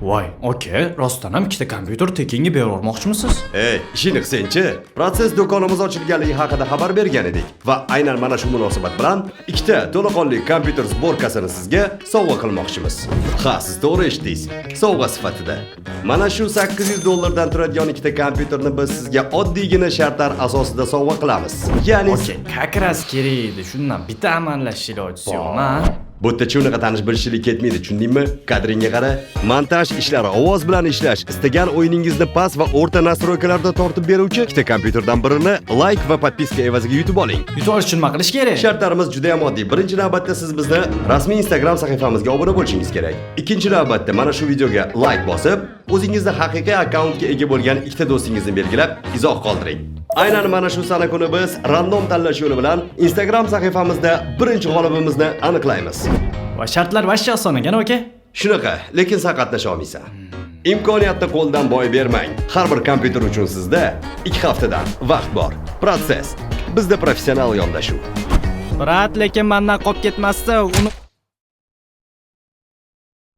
Voy, aka, rostdan ham ikkita kompyuter tekinga beravermoqchimisiz? Ishini qilsangchi. Protses do'konimiz ochilganligi haqida xabar bergan edik va aynan mana shu munosabat bilan ikkita to'laqonli kompyuter sborkasini sizga sovg'a qilmoqchimiz. Ha, siz to'g'ri eshitdingiz. Sovg'a sifatida. Mana shu $800 dan turadigan ikkita kompyuterni biz sizga oddiygina shartlar asosida sovg'a qilamiz. Ya'ni Okey, как раз kerak edi. Shundan bitta amallashish ilojisi yo'qmi? bu yerda unaqa tanish bilishlik ketmaydi, tushundingmi? Qadringga qara. Montaj ishlari, ovoz bilan ishlash, istagan o'yiningizni past va o'rta nastroykalarda tortib beruvchi ikkita kompyuterdan birini like va podpiska evaziga yutib oling. Yutib olish uchun nima qilish kerak? Shartlarimiz juda ham oddiy. Birinchi navbatda siz bizni rasmiy Instagram sahifamizga obuna bo'lishingiz kerak. Ikkinchi navbatda mana shu videoga like bosib, o'zingizni haqiqiy akkauntga ega bo'lgan ikkita do'stingizni belgilab, izoh qoldiring. Aynan mana shu sana kuni biz random tanlash yo'li bilan Instagram sahifamizda birinchi g'olibimizni aniqlaymiz. Va shartlar vashcha oson ekan, aka. Shunaqa, lekin sen qatnasha olmaysan. Imkoniyatni qo'ldan boy bermang. Har bir kompyuter uchun sizda 2 haftadan vaqt bor. Protses. Bizda professional yondashuv. Brat, lekin mendan qolib ketmasdi. Uni